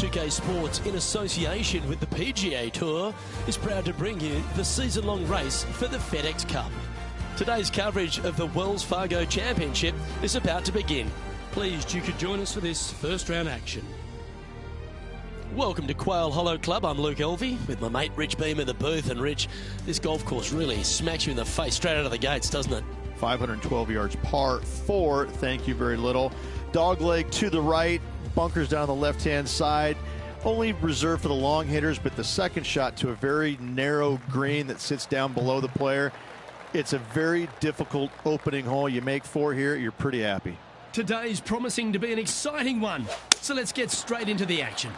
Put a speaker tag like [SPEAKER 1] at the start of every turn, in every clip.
[SPEAKER 1] 2K Sports, in association with the PGA Tour, is proud to bring you the season-long race for the FedEx Cup. Today's coverage of the Wells Fargo Championship is about to begin. Pleased you could join us for this first round action. Welcome to Quail Hollow Club. I'm Luke Elvey with my mate Rich Beam in the booth. And Rich, this golf course really smacks you in the face straight out of the gates, doesn't it?
[SPEAKER 2] 512 yards, par 4. Thank you very little. Dogleg to the right, bunkers down the left-hand side. Only reserved for the long hitters, but the second shot to a very narrow green that sits down below the player. It's a very difficult opening hole. You make 4 here, you're pretty happy.
[SPEAKER 1] Today's promising to be an exciting one. So let's get straight into the action.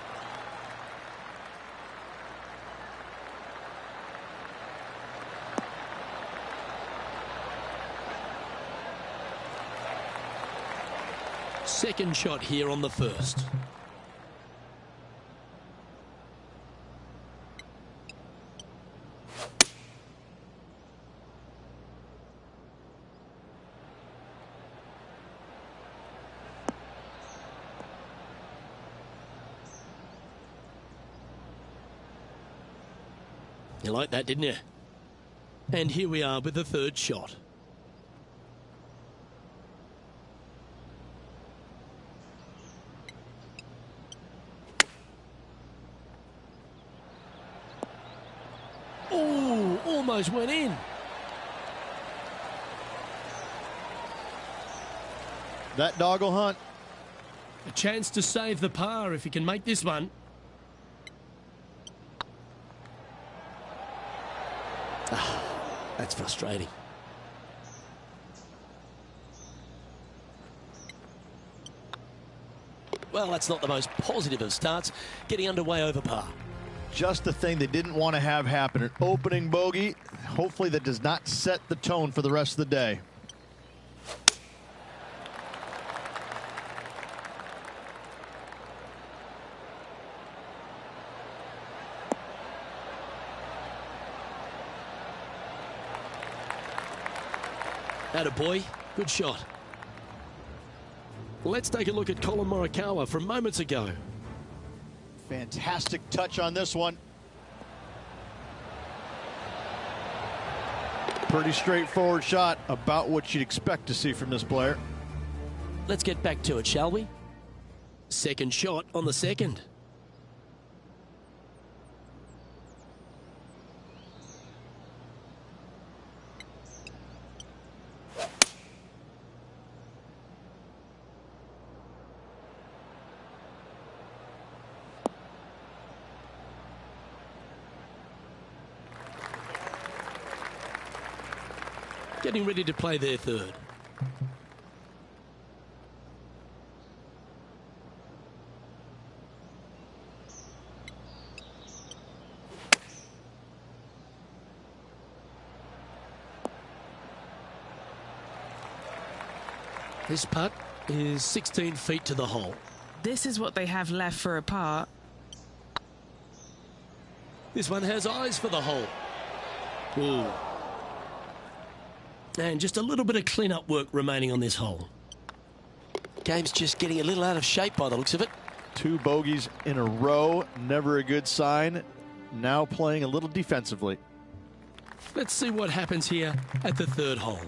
[SPEAKER 1] Second shot here on the first. You liked that, didn't you? And here we are with the third shot. Oh, almost went in.
[SPEAKER 2] That dog will hunt.
[SPEAKER 1] A chance to save the par if he can make this one. That's frustrating. Well, that's not the most positive of starts, getting underway over par.
[SPEAKER 2] Just the thing they didn't want to have happen. An opening bogey. Hopefully that does not set the tone for the rest of the day.
[SPEAKER 1] Attaboy, good shot. Let's take a look at Colin Morikawa from moments ago.
[SPEAKER 2] Fantastic touch on this one. Pretty straightforward shot, about what you'd expect to see from this player.
[SPEAKER 1] Let's get back to it, shall we? Second shot on the second. Getting ready to play their third. This putt is 16 feet to the hole.
[SPEAKER 3] This is what they have left for a par.
[SPEAKER 1] This one has eyes for the hole. Ooh. And just a little bit of clean-up work remaining on this hole. Game's just getting a little out of shape by the looks of it.
[SPEAKER 2] 2 bogeys in a row, never a good sign. Now playing a little defensively.
[SPEAKER 1] Let's see what happens here at the third hole.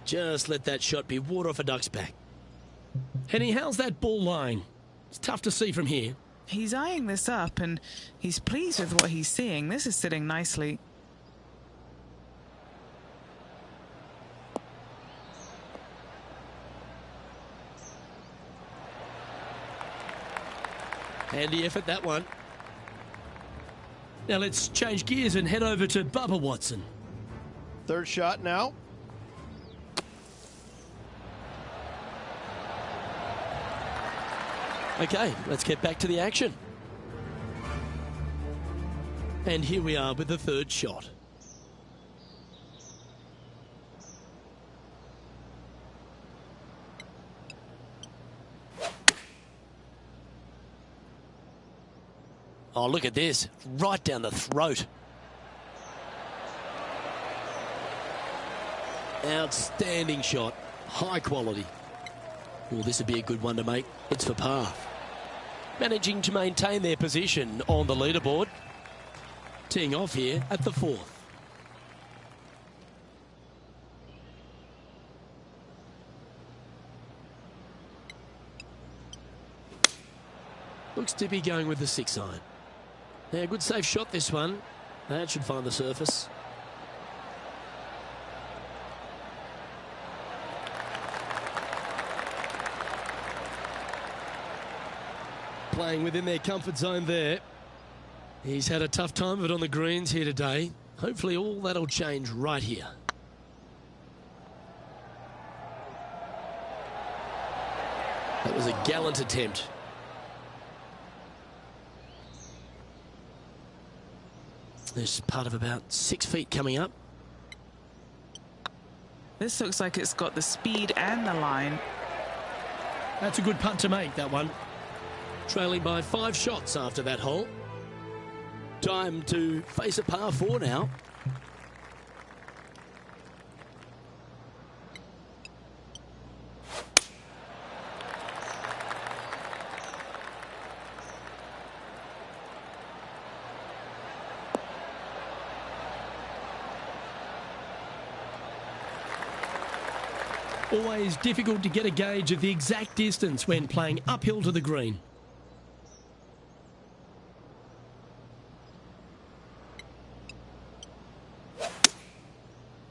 [SPEAKER 1] Just let that shot be water off a duck's back. Henny, how's that ball lying? It's tough to see from here.
[SPEAKER 3] He's eyeing this up and he's pleased with what he's seeing. This is sitting nicely.
[SPEAKER 1] Handy effort, that one. Now let's change gears and head over to Bubba Watson.
[SPEAKER 2] Third shot now.
[SPEAKER 1] Okay, let's get back to the action. And here we are with the third shot. Oh, look at this. Right down the throat. Outstanding shot. High quality. Oh, this would be a good one to make. It's for par. Managing to maintain their position on the leaderboard. Teeing off here at the 4th. Looks to be going with the 6-iron. Yeah, good safe shot this one. That should find the surface. Playing within their comfort zone there. He's had a tough time of it on the greens here today. Hopefully all that'll change right here. That was a gallant attempt. There's part of about 6 feet coming up.
[SPEAKER 3] This looks like it's got the speed and the line.
[SPEAKER 1] That's a good putt to make, that one. Trailing by 5 shots after that hole. Time to face a par 4 now. Always difficult to get a gauge of the exact distance when playing uphill to the green.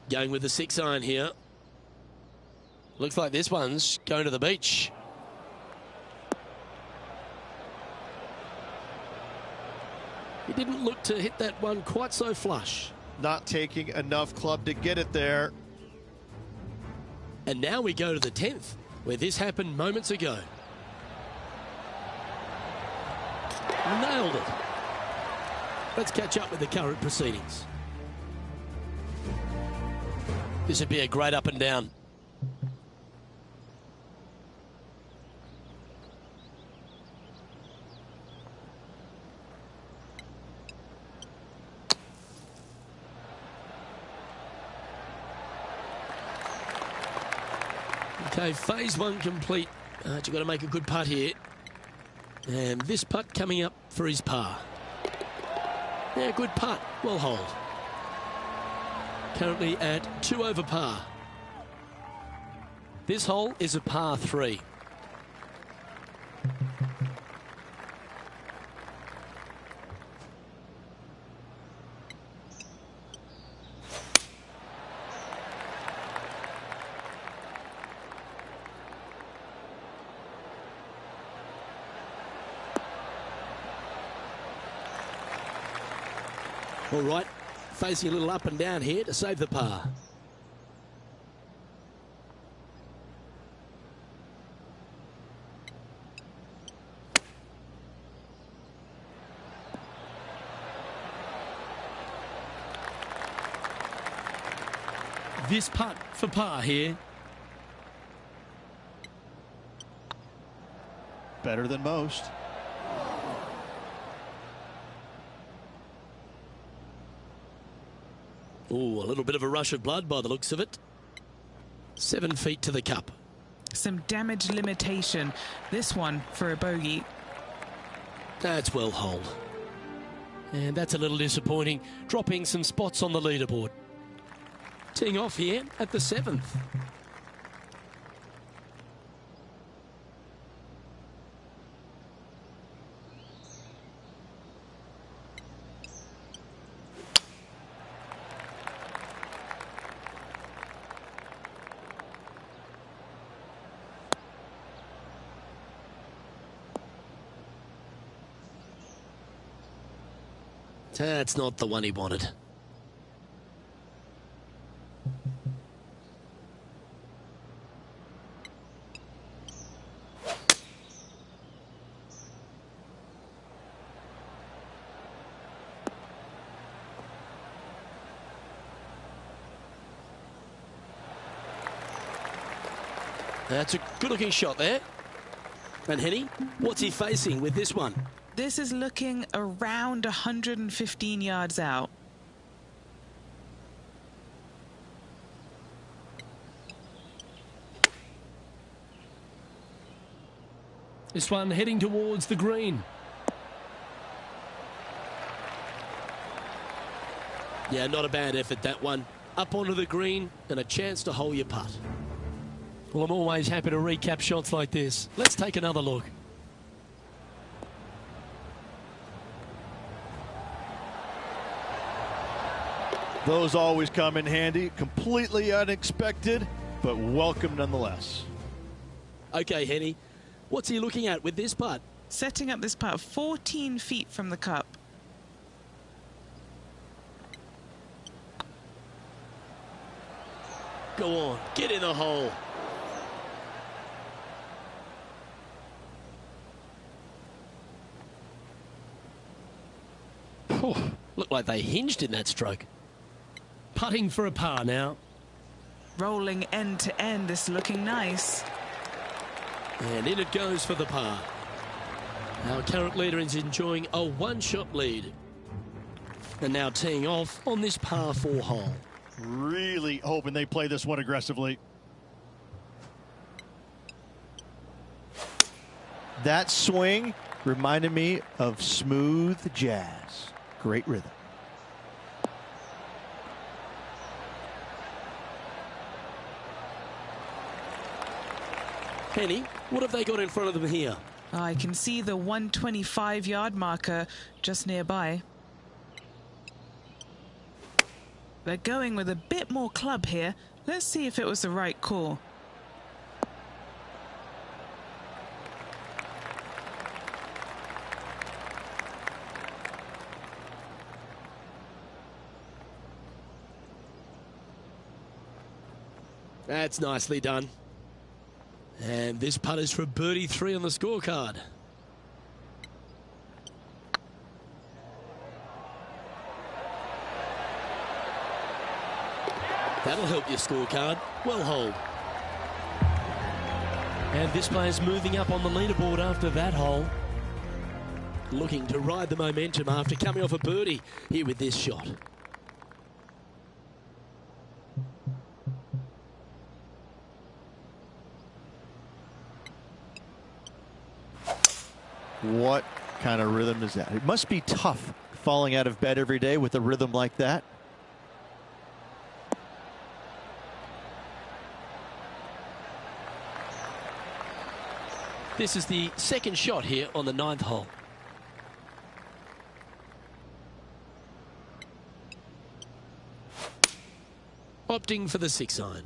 [SPEAKER 1] Going with the 6-iron here. Looks like this one's going to the beach. He didn't look to hit that one quite so flush.
[SPEAKER 2] Not taking enough club to get it there.
[SPEAKER 1] And now we go to the 10th, where this happened moments ago. Nailed it. Let's catch up with the current proceedings. This would be a great up and down. Okay, phase 1 complete. You've got to make a good putt here. And this putt coming up for his par. Yeah, good putt. Well holed. Currently at 2 over par. This hole is a par 3. All right, facing a little up and down here to save the par. This putt for par here.
[SPEAKER 2] Better than most.
[SPEAKER 1] Oh, a little bit of a rush of blood by the looks of it. 7 feet to the cup.
[SPEAKER 3] Some damage limitation. This one for a bogey.
[SPEAKER 1] That's well holed. And that's a little disappointing, dropping some spots on the leaderboard. Teeing off here at the 7th. That's not the one he wanted. That's a good-looking shot there. And Henny, what's he facing with this one?
[SPEAKER 3] This is looking around 115 yards out.
[SPEAKER 1] This one heading towards the green. Yeah, not a bad effort, that one. Up onto the green and a chance to hole your putt. Well, I'm always happy to recap shots like this. Let's take another look.
[SPEAKER 2] Those always come in handy. Completely unexpected, but welcome nonetheless.
[SPEAKER 1] Okay, Henny. What's he looking at with this putt?
[SPEAKER 3] Setting up this putt 14 feet from the cup.
[SPEAKER 1] Go on, get in the hole. Looked like they hinged in that stroke. Putting for a par now.
[SPEAKER 3] Rolling end to end, this looking nice.
[SPEAKER 1] And in it goes for the par. Our current leader is enjoying a one-shot lead. And now teeing off on this par 4 hole.
[SPEAKER 2] Really hoping they play this one aggressively. That swing reminded me of smooth jazz. Great rhythm.
[SPEAKER 1] Penny, what have they got in front of them here?
[SPEAKER 3] I can see the 125-yard marker just nearby. They're going with a bit more club here. Let's see if it was the right call.
[SPEAKER 1] That's nicely done. And this putt is for birdie 3 on the scorecard. That'll help your scorecard. Well holed. And this player's moving up on the leaderboard after that hole. Looking to ride the momentum after coming off a birdie here with this shot.
[SPEAKER 2] What kind of rhythm is that? It must be tough falling out of bed every day with a rhythm like that.
[SPEAKER 1] This is the second shot here on the 9th hole. Opting for the 6-iron.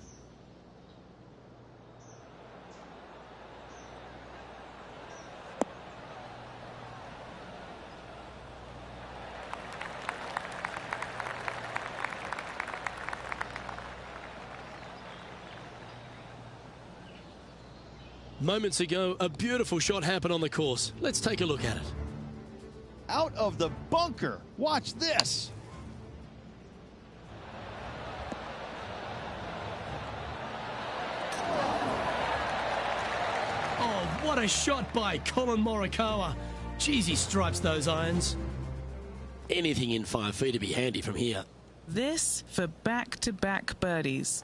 [SPEAKER 1] Moments ago, a beautiful shot happened on the course. Let's take a look at it.
[SPEAKER 2] Out of the bunker. Watch this.
[SPEAKER 1] Oh, what a shot by Colin Morikawa. Geez, he stripes those irons. Anything in 5 feet to be handy from here.
[SPEAKER 3] This for back-to-back birdies.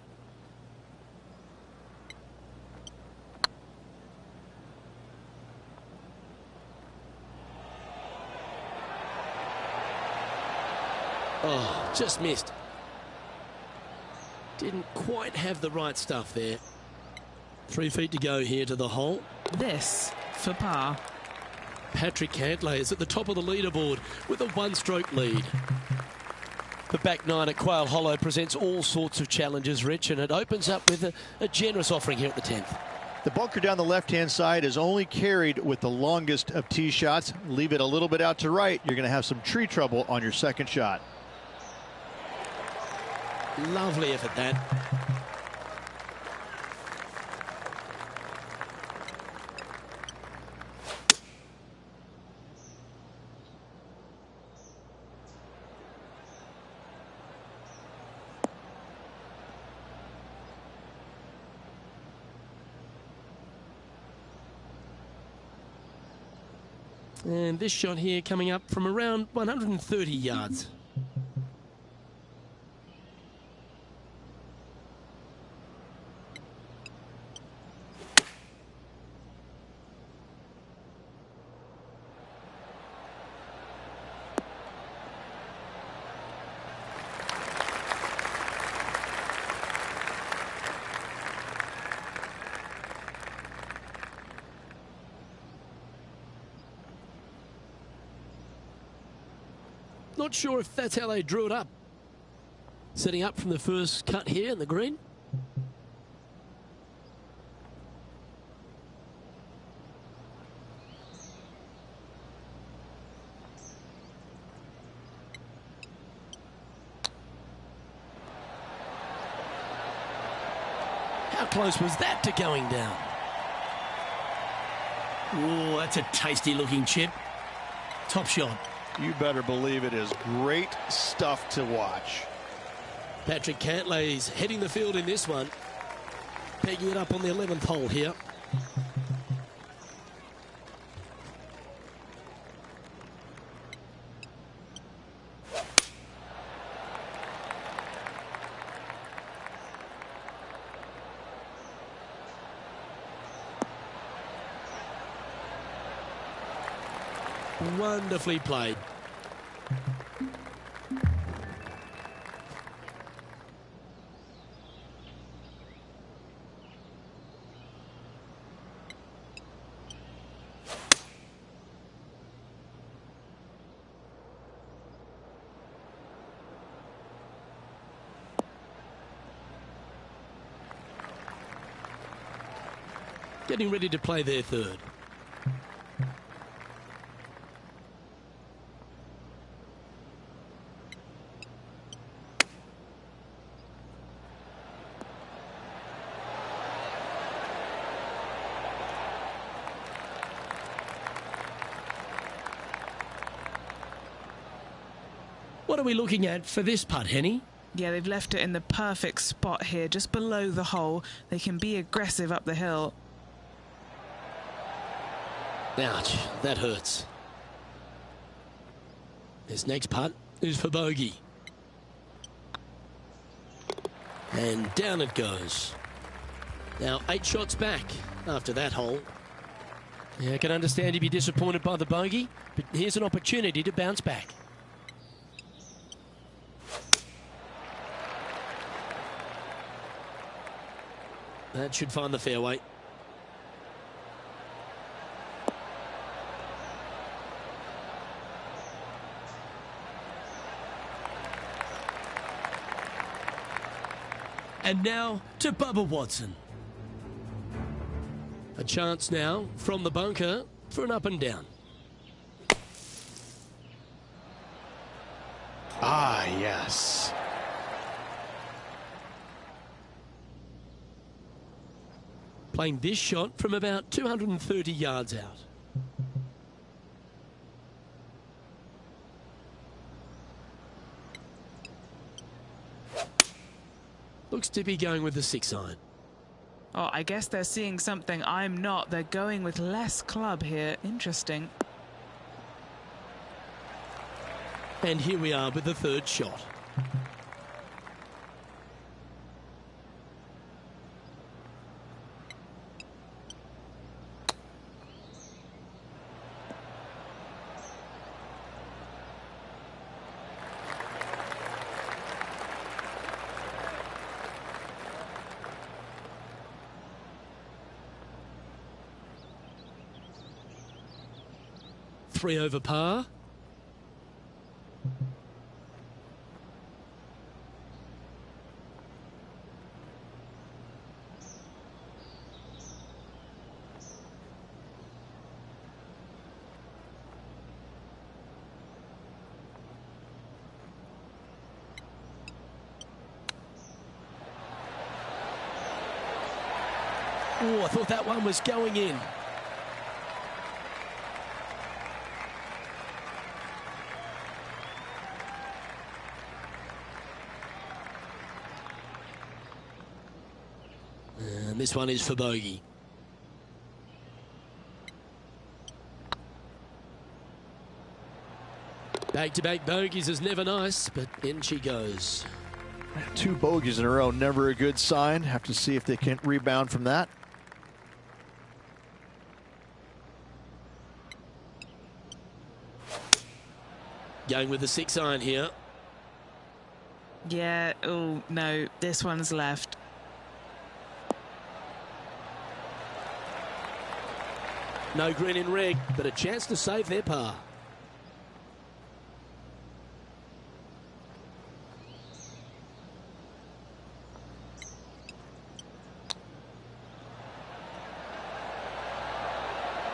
[SPEAKER 1] Oh, just missed. Didn't quite have the right stuff there. 3 feet to go here to the hole.
[SPEAKER 3] This for par.
[SPEAKER 1] Patrick Cantlay is at the top of the leaderboard with a 1-stroke lead. The back 9 at Quail Hollow presents all sorts of challenges, Rich, and it opens up with a generous offering here at the 10th.
[SPEAKER 2] The bunker down the left-hand side is only carried with the longest of tee shots. Leave it a little bit out to right, you're going to have some tree trouble on your second shot.
[SPEAKER 1] Lovely effort, that. And this shot here coming up from around 130 yards. Not sure if that's how they drew it up. Setting up from the first cut here in the green. How close was that to going down? Oh, that's a tasty looking chip. Top shot.
[SPEAKER 2] You better believe it is great stuff to watch.
[SPEAKER 1] Patrick Cantlay's heading the field in this one. Pegging it up on the 11th hole here. Wonderfully played. Getting ready to play their third. What are we looking at for this putt, Henny?
[SPEAKER 3] Yeah, they've left it in the perfect spot here, just below the hole. They can be aggressive up the hill.
[SPEAKER 1] Ouch, that hurts. This next putt is for bogey. And down it goes. Now 8 shots back after that hole. Yeah, I can understand you'd be disappointed by the bogey, but here's an opportunity to bounce back. That should find the fairway. And now to Bubba Watson. A chance now from the bunker for an up and down.
[SPEAKER 2] Ah, yes.
[SPEAKER 1] Playing this shot from about 230 yards out. Looks to be going with the 6-iron.
[SPEAKER 3] Oh, I guess they're seeing something I'm not. They're going with less club here. Interesting.
[SPEAKER 1] And here we are with the third shot. Three over par. Oh, I thought that one was going in. And this one is for bogey. Back-to-back bogeys is never nice, but in she goes.
[SPEAKER 2] 2 bogeys in a row, never a good sign. Have to see if they can rebound from that.
[SPEAKER 1] Going with the 6-iron here.
[SPEAKER 3] Yeah, oh no, this one's left.
[SPEAKER 1] No green in red, but a chance to save their par.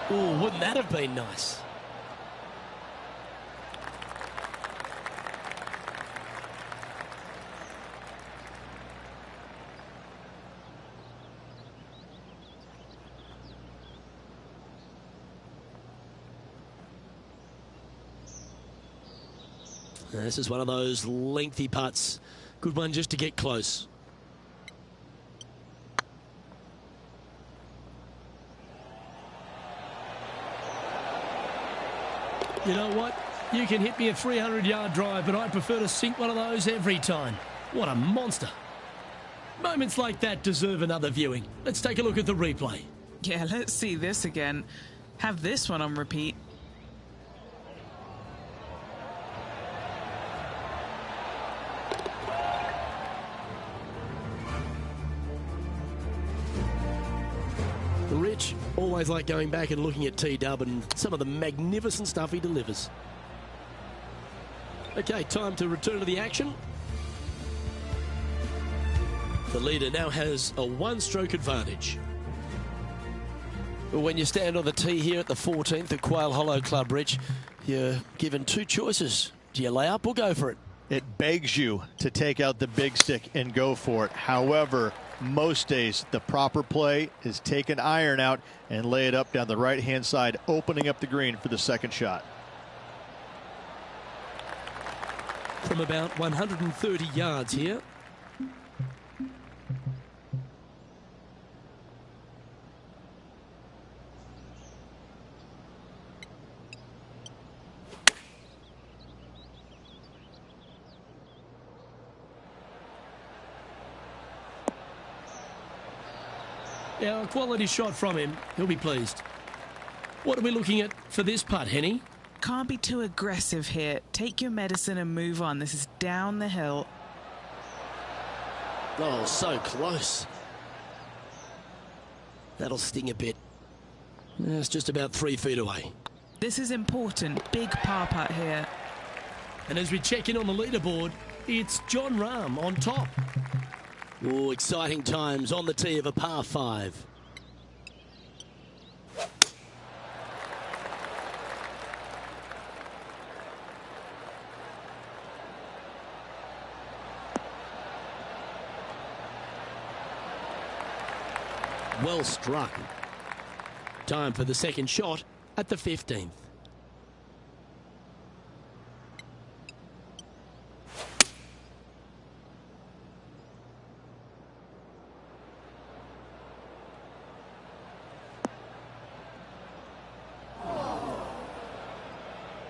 [SPEAKER 1] Oh, wouldn't that have been nice? This is one of those lengthy putts. Good one just to get close. You know what? You can hit me a 300-yard drive, but I'd prefer to sink one of those every time. What a monster. Moments like that deserve another viewing. Let's take a look at the replay.
[SPEAKER 3] Yeah, let's see this again. Have this one on repeat.
[SPEAKER 1] Rich, always like going back and looking at T-Dub and some of the magnificent stuff he delivers. Okay, time to return to the action. The leader now has a 1-stroke advantage. When you stand on the tee here at the 14th at Quail Hollow Club, Rich, you're given 2 choices. Do you lay up or go for it?
[SPEAKER 2] It begs you to take out the big stick and go for it. However, most days the proper play is take an iron out and lay it up down the right-hand side, opening up the green for the second shot.
[SPEAKER 1] From about 130 yards here. Yeah, a quality shot from him. He'll be pleased. What are we looking at for this putt, Henny?
[SPEAKER 3] Can't be too aggressive here. Take your medicine and move on. This is down the hill.
[SPEAKER 1] Oh, so close. That'll sting a bit. It's just about 3 feet away.
[SPEAKER 3] This is important. Big par putt here.
[SPEAKER 1] And as we check in on the leaderboard, it's John Rahm on top. Oh, exciting times on the tee of a par 5. Well struck. Time for the second shot at the 15th.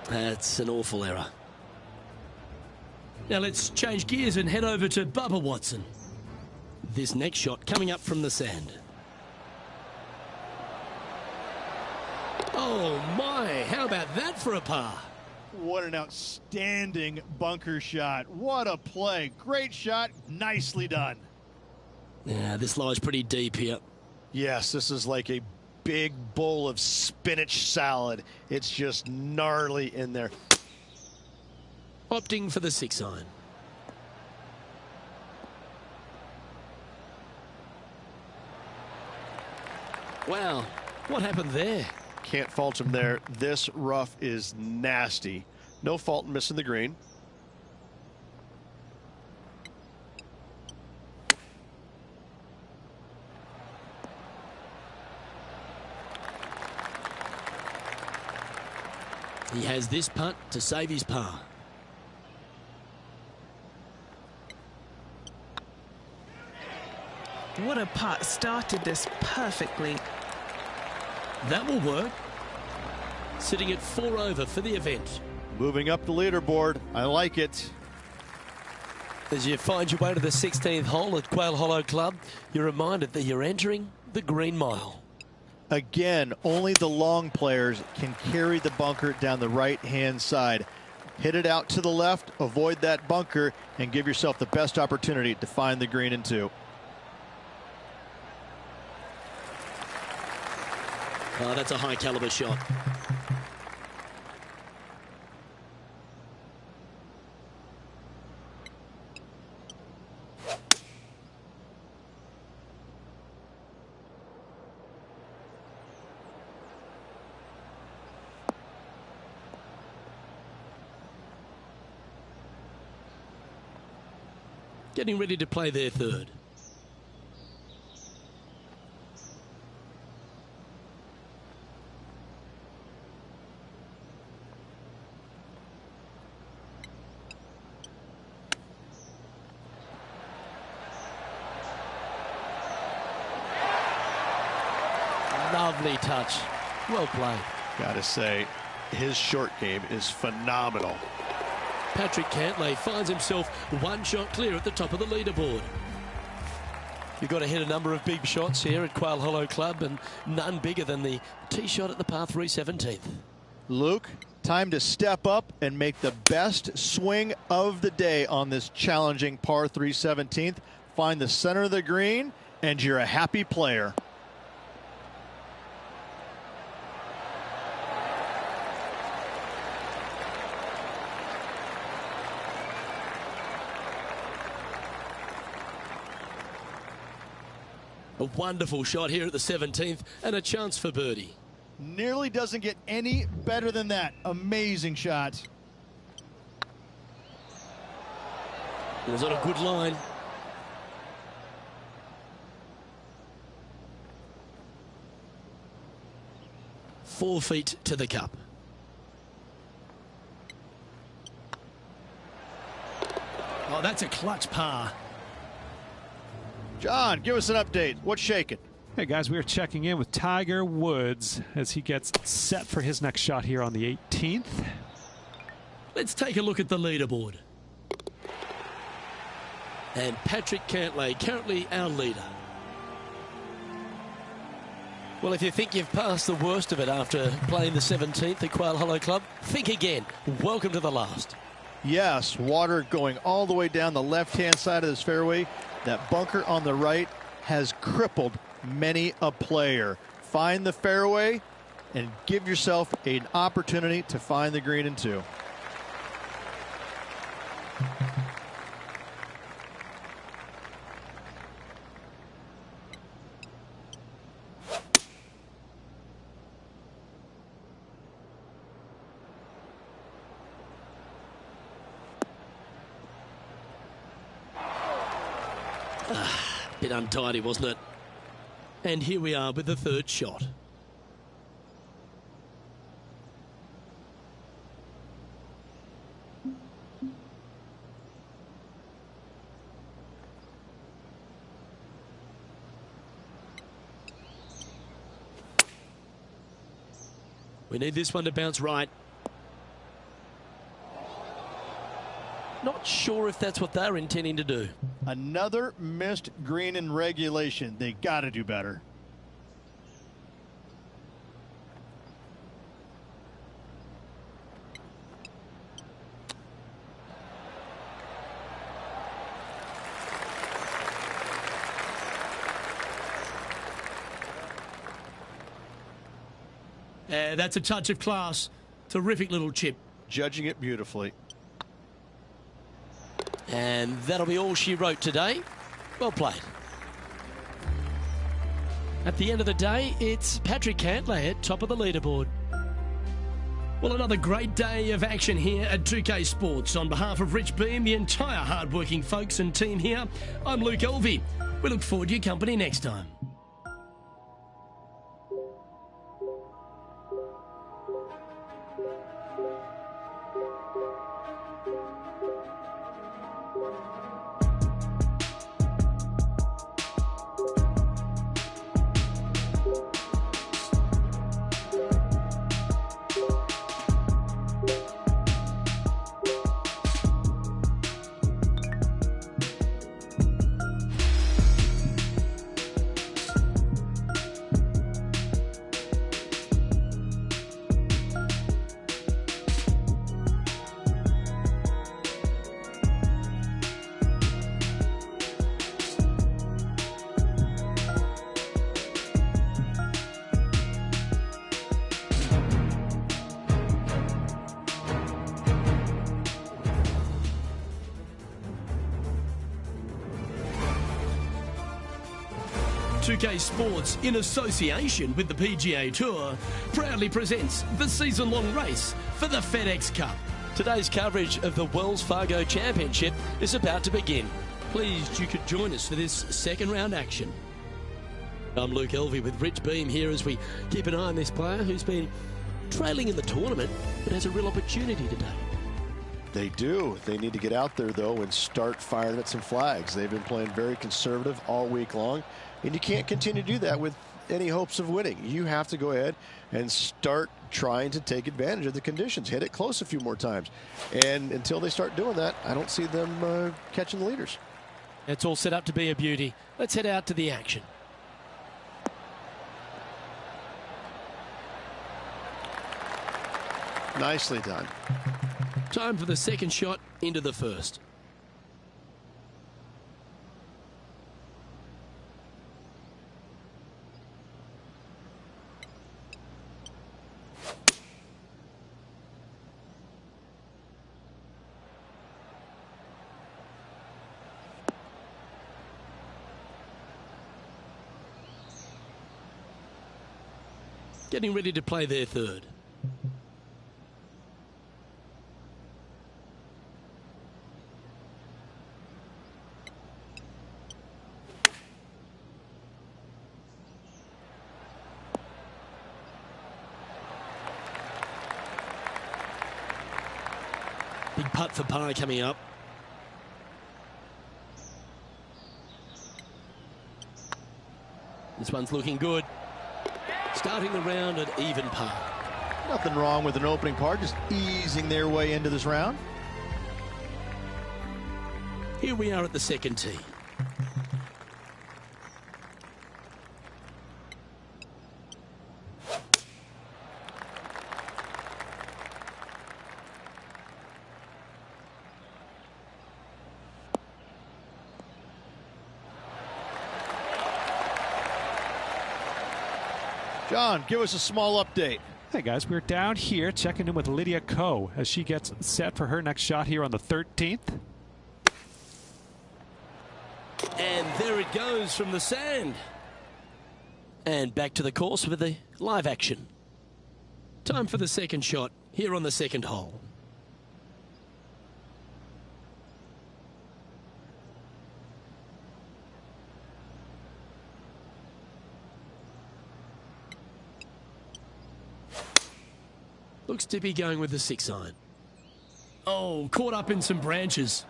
[SPEAKER 1] That's an awful error. Now let's change gears and head over to Bubba Watson. This next shot coming up from the sand. Oh my, how about that for a par?
[SPEAKER 2] What an outstanding bunker shot. What a play. Great shot. Nicely done.
[SPEAKER 1] Yeah, this lies pretty deep here.
[SPEAKER 2] Yes, this is like a big bowl of spinach salad. It's just gnarly in there.
[SPEAKER 1] Opting for the 6-iron. Wow, what happened there?
[SPEAKER 2] Can't fault him there. This rough is nasty. No fault in missing the green.
[SPEAKER 1] He has this putt to save his par.
[SPEAKER 3] What a putt. Started this perfectly.
[SPEAKER 1] That will work. Sitting at 4 over for the event.
[SPEAKER 2] Moving up the leaderboard. I like it.
[SPEAKER 1] As you find your way to the 16th hole at Quail Hollow Club, you're reminded that you're entering the Green Mile.
[SPEAKER 2] Again, only the long players can carry the bunker down the right-hand side. Hit it out to the left, avoid that bunker, and give yourself the best opportunity to find the green in 2.
[SPEAKER 1] Oh, that's a high-caliber shot. Getting ready to play their third. Lovely touch. Well played.
[SPEAKER 2] Gotta say, his short game is phenomenal.
[SPEAKER 1] Patrick Cantlay finds himself one shot clear at the top of the leaderboard. You've got to hit a number of big shots here at Quail Hollow Club, and none bigger than the tee shot at the par 3 17th.
[SPEAKER 2] Luke, time to step up and make the best swing of the day on this challenging par 3 17th. Find the center of the green, and you're a happy player.
[SPEAKER 1] A wonderful shot here at the 17th and a chance for birdie.
[SPEAKER 2] Nearly doesn't get any better than that. Amazing shot.
[SPEAKER 1] It was on a good line. Four feet to the cup. Oh, that's a clutch par.
[SPEAKER 2] John, give us an update. What's shaking?
[SPEAKER 4] Hey guys, we are checking in with Tiger Woods as he gets set for his next shot here on the 18th.
[SPEAKER 1] Let's take a look at the leaderboard. And Patrick Cantlay, currently our leader. Well, if you think you've passed the worst of it after playing the 17th at Quail Hollow Club, think again. Welcome to the last.
[SPEAKER 2] Yes, water going all the way down the left-hand side of this fairway. That bunker on the right has crippled many a player. Find the fairway and give yourself an opportunity to find the green in 2.
[SPEAKER 1] Bit untidy, wasn't it? And here we are with the third shot. We need this one to bounce right. Not sure if that's what they're intending to do.
[SPEAKER 2] Another missed green in regulation. They got to do better.
[SPEAKER 1] That's a touch of class. Terrific little chip.
[SPEAKER 2] Judging it beautifully.
[SPEAKER 1] And that'll be all she wrote today. Well played. At the end of the day, it's Patrick Cantlay at top of the leaderboard. Well, another great day of action here at 2K Sports. On behalf of Rich Beam, the entire hard-working folks and team here, I'm Luke Elvey. We look forward to your company next time. 2K Sports, in association with the PGA Tour, proudly presents the season-long race for the FedEx Cup. Today's coverage of the Wells Fargo Championship is about to begin. Pleased you could join us for this second round action. I'm Luke Elvey with Rich Beam here as we keep an eye on this player who's been trailing in the tournament but has a real opportunity today.
[SPEAKER 2] They do. They need to get out there, though, and start firing at some flags. They've been playing very conservative all week long, and you can't continue to do that with any hopes of winning. You have to go ahead and start trying to take advantage of the conditions. Hit it close a few more times. And until they start doing that, I don't see them catching the leaders.
[SPEAKER 1] It's all set up to be a beauty. Let's head out to the action.
[SPEAKER 2] Nicely done.
[SPEAKER 1] Time for the second shot into the first. Getting ready to play their third. Big putt for par coming up. This one's looking good. Starting the round at even par.
[SPEAKER 2] Nothing wrong with an opening par, just easing their way into this round.
[SPEAKER 1] Here we are at the second tee.
[SPEAKER 2] John, give us a small update.
[SPEAKER 4] Hey guys, we're down here checking in with Lydia Ko as she gets set for her next shot here on the 13th.
[SPEAKER 1] And there it goes from the sand. And back to the course with the live action. Time for the second shot here on the second hole. Looks to be going with the 6-iron. Oh, caught up in some branches.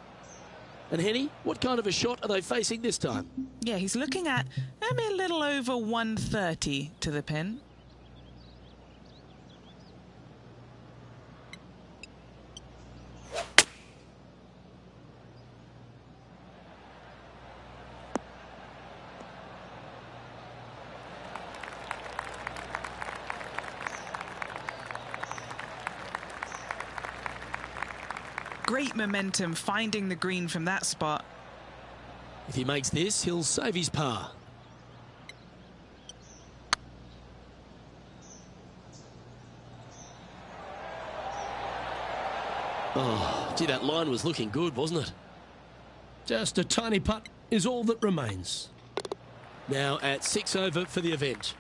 [SPEAKER 1] And Henny, what kind of a shot are they facing this time?
[SPEAKER 3] Yeah, he's looking at maybe a little over 130 to the pin. Great momentum finding the green from that spot.
[SPEAKER 1] If he makes this, he'll save his par. Oh, gee, that line was looking good, wasn't it? Just a tiny putt is all that remains. Now at 6 over for the event.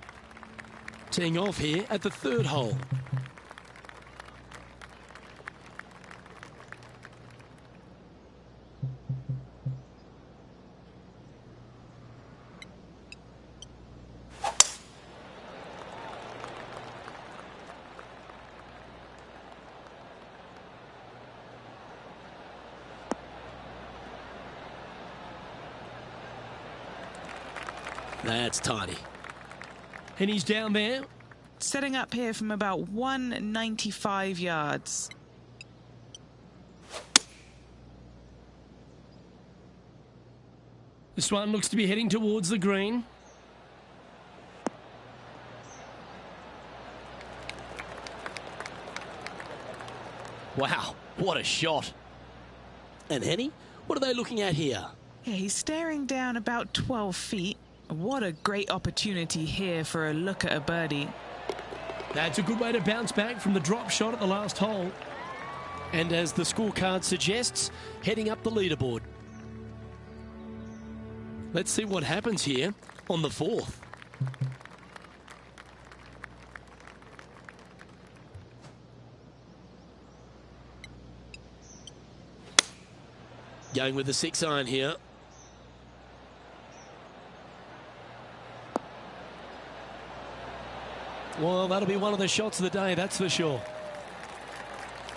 [SPEAKER 1] Teeing off here at the third hole. That's tidy. And he's down there.
[SPEAKER 3] Setting up here from about 195 yards.
[SPEAKER 1] This one looks to be heading towards the green. Wow, what a shot. And Henny, what are they looking at here?
[SPEAKER 3] Yeah, he's staring down about 12 feet. What a great opportunity here for a look at a birdie.
[SPEAKER 1] That's a good way to bounce back from the drop shot at the last hole. And as the scorecard suggests, heading up the leaderboard. Let's see what happens here on the 4th. Going with the 6-iron here. Well, that'll be one of the shots of the day, that's for sure.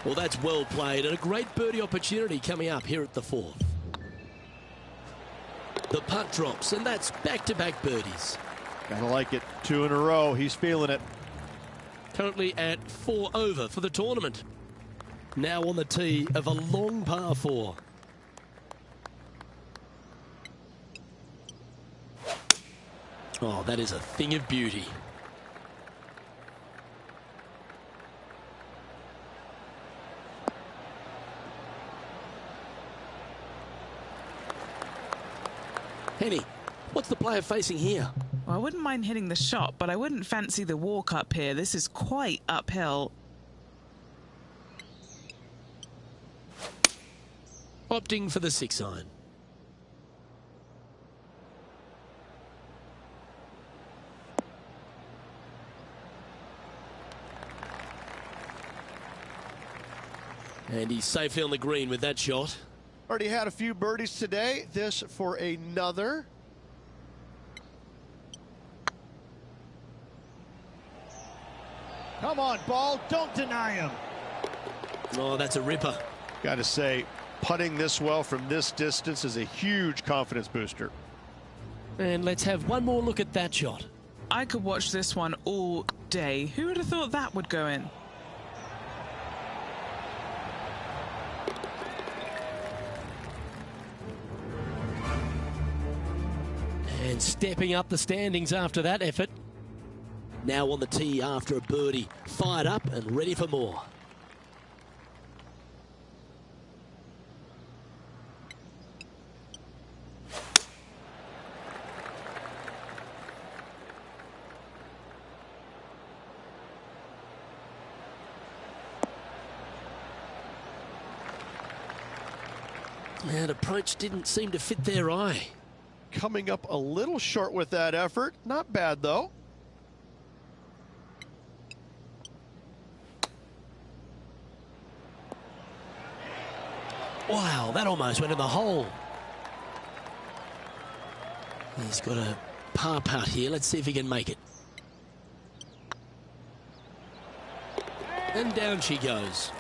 [SPEAKER 1] Well, that's well played, and a great birdie opportunity coming up here at the 4th. The putt drops, and that's back-to-back birdies.
[SPEAKER 2] Gotta like it. 2 in a row. He's feeling it.
[SPEAKER 1] Currently at 4 over for the tournament. Now on the tee of a long par 4. Oh, that is a thing of beauty. Henny, what's the player facing here?
[SPEAKER 3] Well, I wouldn't mind hitting the shot, but I wouldn't fancy the walk up here. This is quite uphill.
[SPEAKER 1] Opting for the 6-iron. And he's safely on the green with that shot.
[SPEAKER 2] Already had a few birdies today. This for another. Come on, ball. Don't deny him.
[SPEAKER 1] Oh, that's a ripper.
[SPEAKER 2] Got to say, putting this well from this distance is a huge confidence booster.
[SPEAKER 1] And let's have one more look at that shot.
[SPEAKER 3] I could watch this one all day. Who would have thought that would go in?
[SPEAKER 1] And stepping up the standings after that effort. Now on the tee after a birdie. Fired up and ready for more. That approach didn't seem to fit their eye.
[SPEAKER 2] Coming up a little short with that effort. Not bad, though.
[SPEAKER 1] Wow, that almost went in the hole. He's got a par putt here. Let's see if he can make it. And down she goes.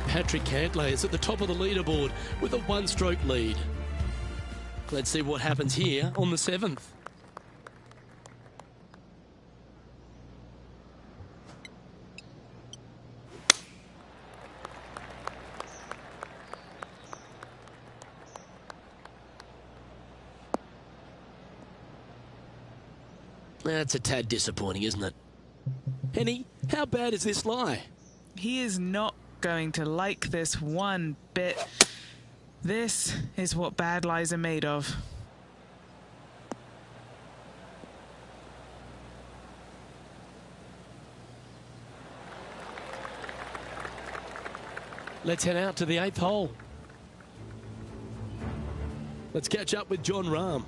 [SPEAKER 1] Patrick Cantlay is at the top of the leaderboard with a one-stroke lead. Let's see what happens here on the 7th. That's a tad disappointing, isn't it? Henny, how bad is this lie?
[SPEAKER 3] He is not going to like this one bit. This is what bad lies are made of.
[SPEAKER 1] Let's head out to the 8th hole. Let's catch up with John Rahm.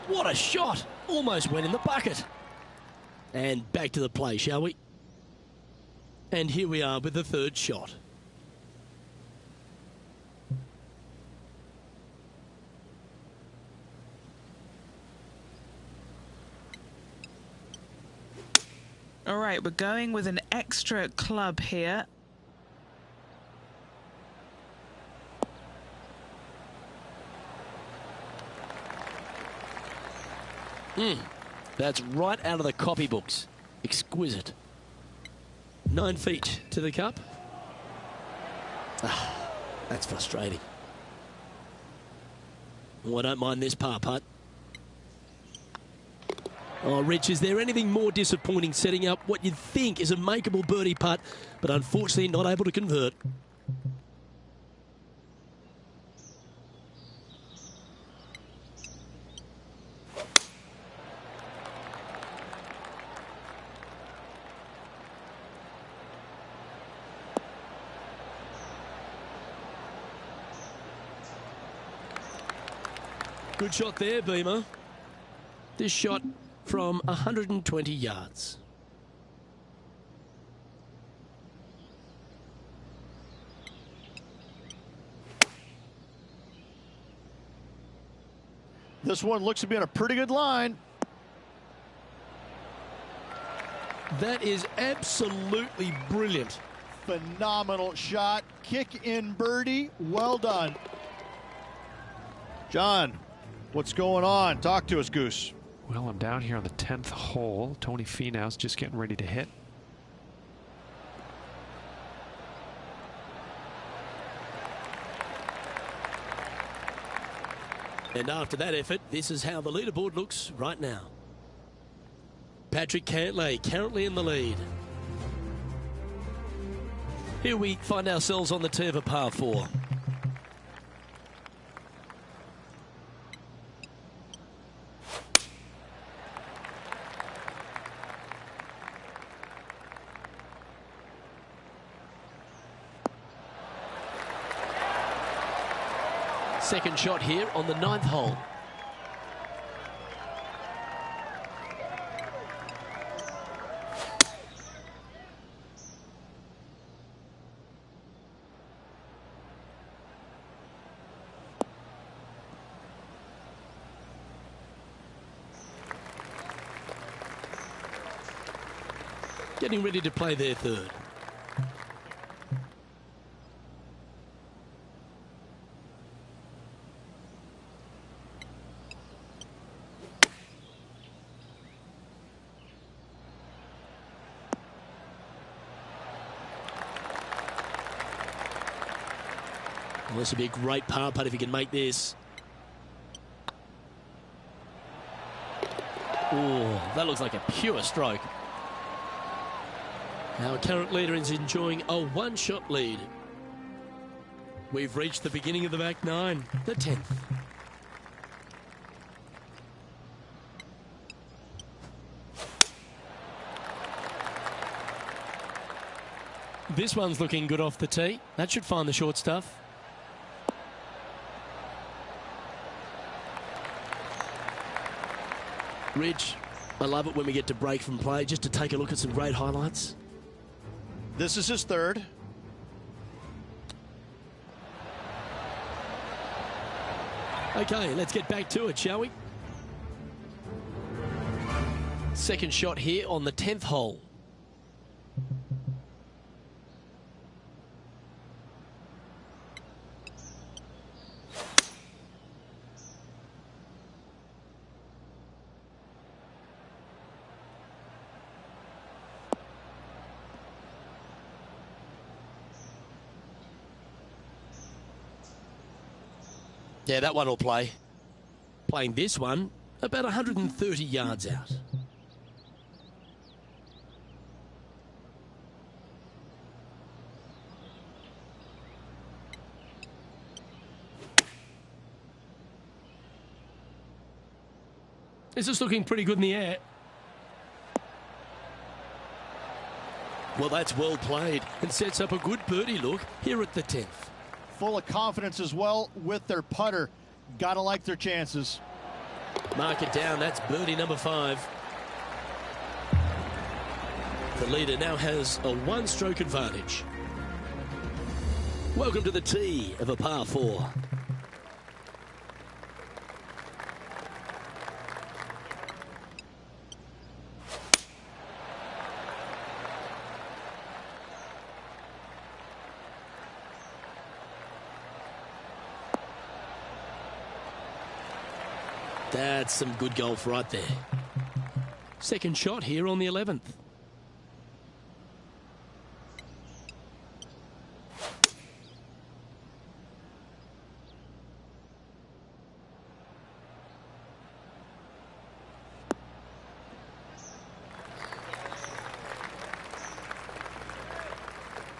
[SPEAKER 1] What a shot! Almost went in the bucket. And back to the play, shall we? And here we are with the 3rd shot.
[SPEAKER 3] All right, we're going with an extra club here.
[SPEAKER 1] That's right out of the copybooks. Exquisite. 9 feet to the cup. Ah, that's frustrating. Oh, I don't mind this par putt. Oh, Rich, is there anything more disappointing setting up what you'd think is a makeable birdie putt, but unfortunately not able to convert? Good shot there, Beamer. This shot from 120 yards.
[SPEAKER 2] This one looks to be on a pretty good line.
[SPEAKER 1] That is absolutely brilliant.
[SPEAKER 2] Phenomenal shot. Kick in birdie. Well done. John, what's going on? Talk to us, Goose.
[SPEAKER 4] Well, I'm down here on the 10th hole. Tony Finau's just getting ready to hit.
[SPEAKER 1] And after that effort, this is how the leaderboard looks right now. Patrick Cantlay currently in the lead. Here we find ourselves on the tee of a par 4. Second shot here on the 9th hole. Getting ready to play their third. Well, this would be a great par putt if he can make this. Oh, that looks like a pure stroke. Our current leader is enjoying a one-shot lead. We've reached the beginning of the back nine, the 10th. This one's looking good off the tee. That should find the short stuff. Rich, I love it when we get to break from play just to take a look at some great highlights.
[SPEAKER 2] This is his third.
[SPEAKER 1] Okay, let's get back to it, shall we? Second shot here on the 10th hole. Yeah, that one will play. Playing this one about 130 yards out. This is looking pretty good in the air. Well, that's well played and sets up a good birdie look here at the 10th.
[SPEAKER 2] Full of confidence as well with their putter. Gotta like their chances.
[SPEAKER 1] Mark it down. That's birdie number 5. The leader now has a one-stroke advantage. Welcome to the tee of a par 4. That's some good golf right there. Second shot here on the 11th.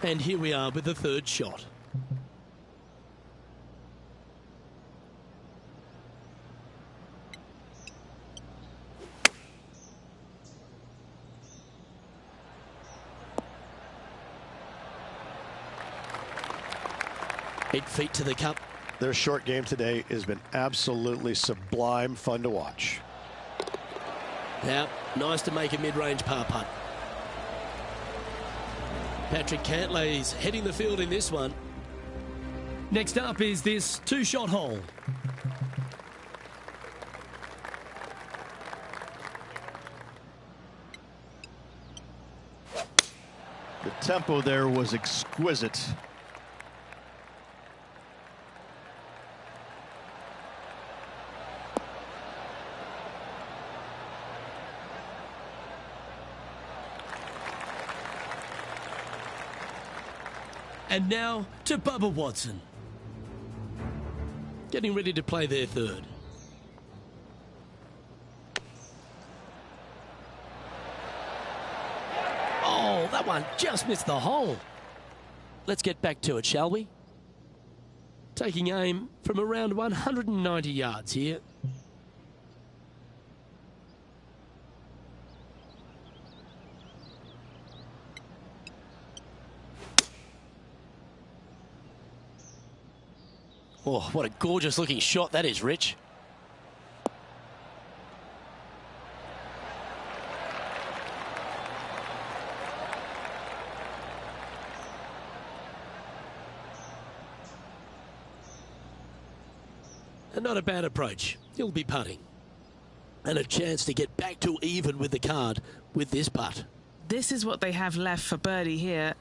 [SPEAKER 1] And here we are with the third shot. Eight feet to the cup.
[SPEAKER 2] Their short game today has been absolutely sublime fun to watch.
[SPEAKER 1] Yeah, nice to make a mid-range par putt. Patrick Cantlay's heading the field in this one. Next up is this two-shot hole.
[SPEAKER 2] The tempo there was exquisite.
[SPEAKER 1] And now to Bubba Watson. Getting ready to play their third. Oh, that one just missed the hole. Let's get back to it, shall we? Taking aim from around 190 yards here. Oh, what a gorgeous looking shot that is, Rich. And not a bad approach. He'll be putting. And a chance to get back to even with the card with this putt.
[SPEAKER 3] This is what they have left for birdie here.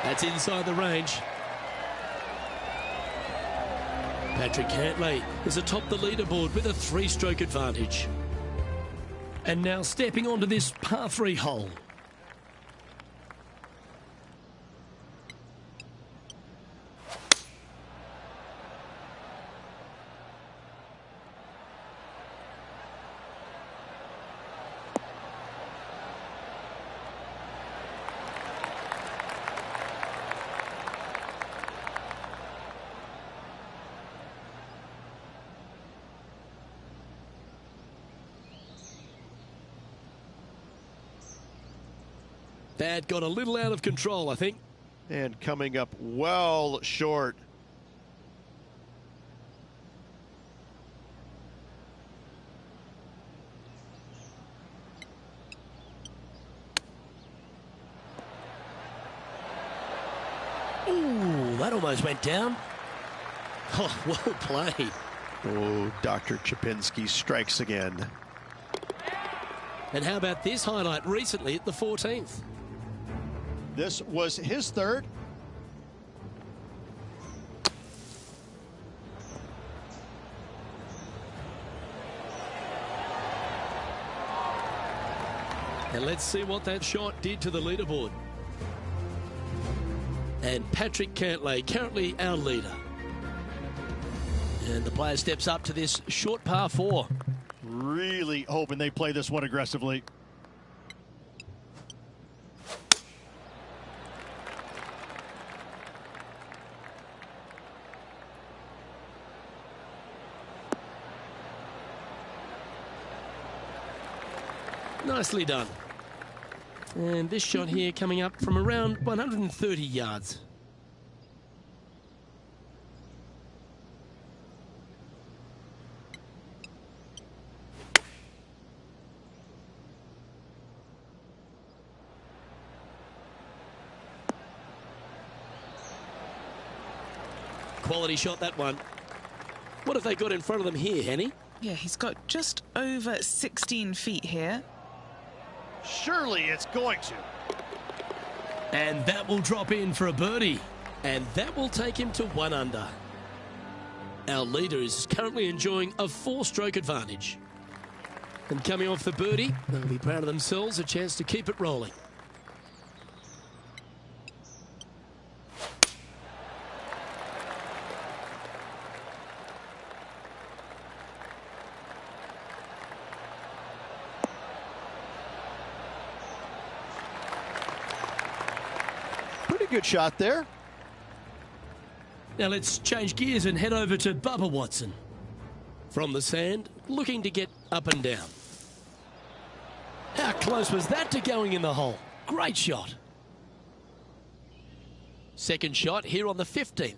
[SPEAKER 1] That's inside the range. Patrick Cantlay is atop the leaderboard with a 3-stroke advantage. And now stepping onto this par 3 hole. That got a little out of control, I think.
[SPEAKER 2] And coming up well short.
[SPEAKER 1] Ooh, that almost went down. Oh, well played.
[SPEAKER 2] Oh, Dr. Chapinski strikes again.
[SPEAKER 1] And how about this highlight recently at the 14th?
[SPEAKER 2] This was his third.
[SPEAKER 1] And let's see what that shot did to the leaderboard. And Patrick Cantlay, currently our leader. And the player steps up to this short par 4.
[SPEAKER 2] Really hoping they play this one aggressively.
[SPEAKER 1] Nicely done. And this shot here coming up from around 130 yards. Quality shot, that one. What have they got in front of them here, Henny?
[SPEAKER 3] Yeah, he's got just over 16 feet here.
[SPEAKER 2] Surely it's going to.
[SPEAKER 1] And that will drop in for a birdie. And that will take him to 1 under. Our leader is currently enjoying a 4-stroke advantage. And coming off the birdie, they'll be proud of themselves, a chance to keep it rolling.
[SPEAKER 2] Pretty good shot there.
[SPEAKER 1] Now let's change gears and head over to Bubba Watson. From the sand, looking to get up and down. How close was that to going in the hole? Great shot. Second shot here on the 15th.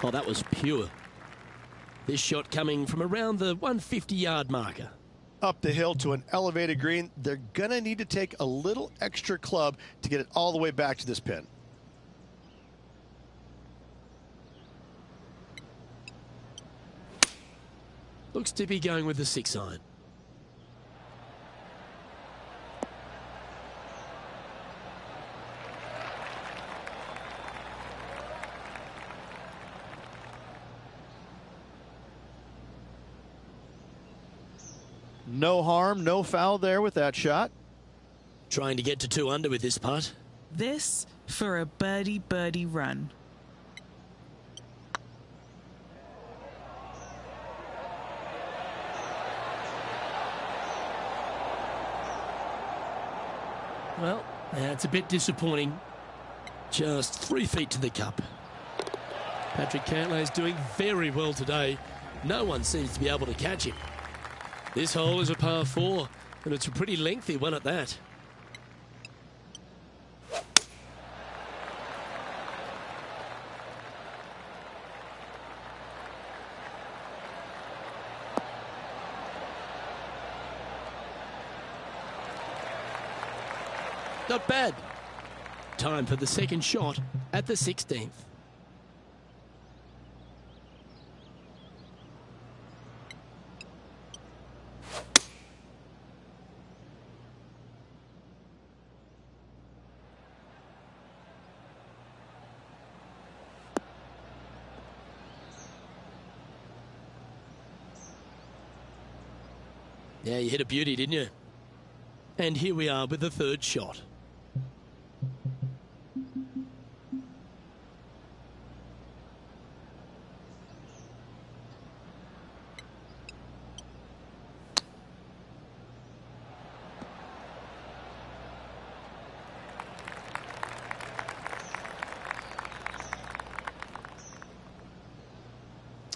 [SPEAKER 1] Oh, that was pure. This shot coming from around the 150-yard marker.
[SPEAKER 2] Up the hill to an elevated green. They're going to need to take a little extra club to get it all the way back to this pin.
[SPEAKER 1] Looks to be going with the 6-iron.
[SPEAKER 2] No harm, no foul there with that shot.
[SPEAKER 1] Trying to get to 2 under with this putt.
[SPEAKER 3] This for a birdie run.
[SPEAKER 1] Well, that's a bit disappointing. Just 3 feet to the cup. Patrick Cantlay is doing very well today. No one seems to be able to catch him. This hole is a par 4, and it's a pretty lengthy one at that. Not bad. Time for the second shot at the 16th. Yeah, you hit a beauty, didn't you? And here we are with the third shot.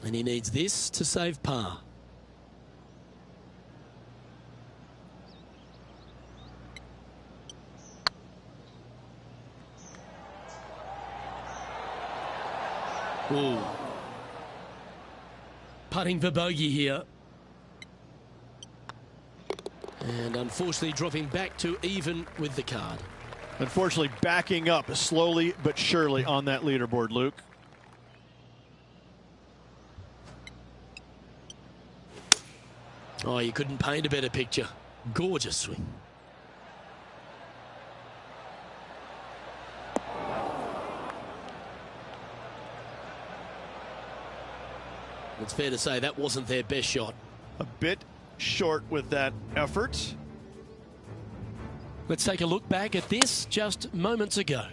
[SPEAKER 1] And he needs this to save par. Ooh. Putting for bogey here. And unfortunately dropping back to even with the card.
[SPEAKER 2] Unfortunately backing up slowly but surely on that leaderboard, Luke.
[SPEAKER 1] Oh, you couldn't paint a better picture. Gorgeous swing. It's fair to say that wasn't their best shot.
[SPEAKER 2] A bit short with that effort.
[SPEAKER 1] Let's take a look back at this just moments ago.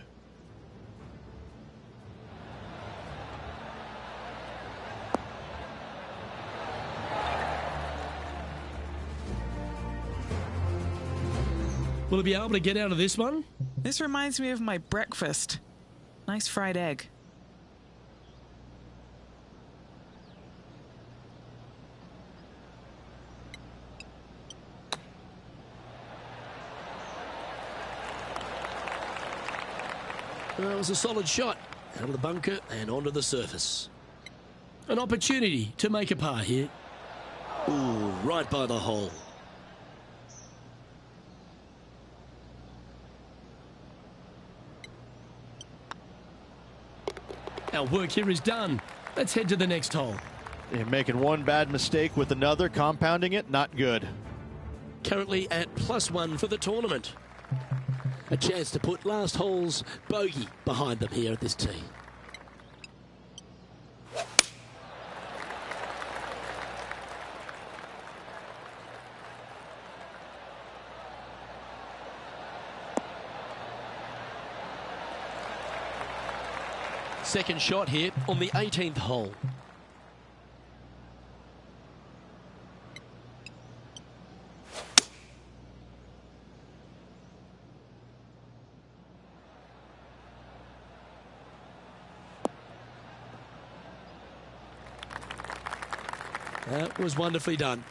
[SPEAKER 1] Will he be able to get out of this one?
[SPEAKER 3] This reminds me of my breakfast. Nice fried egg.
[SPEAKER 1] Well, it was a solid shot out of the bunker and onto the surface. An opportunity to make a par here. Ooh, right by the hole. Our work here is done. Let's head to the next hole.
[SPEAKER 2] And making one bad mistake with another, compounding it, not good.
[SPEAKER 1] Currently at +1 for the tournament. A chance to put last hole's bogey behind them here at this tee. Second shot here on the 18th hole. That was wonderfully done.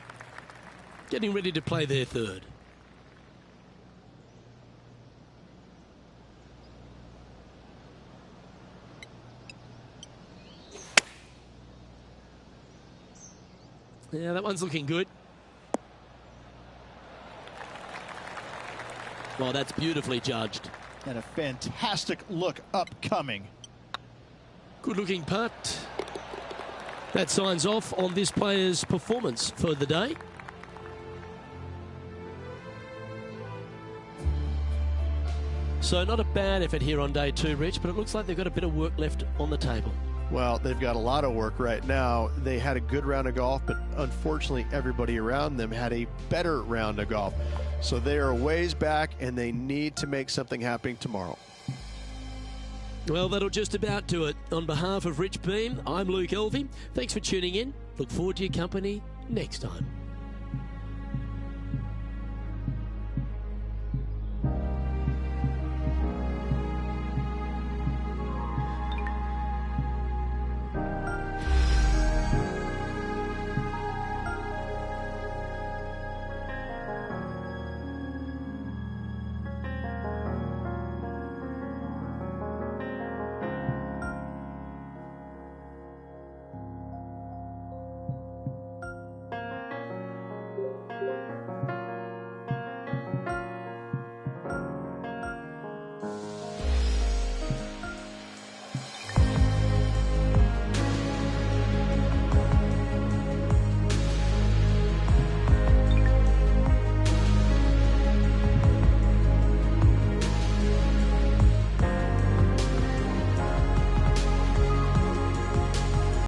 [SPEAKER 1] Getting ready to play their third. Yeah, that one's looking good. Well, that's beautifully judged.
[SPEAKER 2] And a fantastic look upcoming.
[SPEAKER 1] Good looking putt. That signs off on this player's performance for the day. So not a bad effort here on day 2, Rich, but it looks like they've got a bit of work left on the table.
[SPEAKER 2] Well, they've got a lot of work right now. They had a good round of golf, but unfortunately everybody around them had a better round of golf. So they are a ways back, and they need to make something happen tomorrow.
[SPEAKER 1] Well, that'll just about do it. On behalf of Rich Beam, I'm Luke Elvey. Thanks for tuning in. Look forward to your company next time.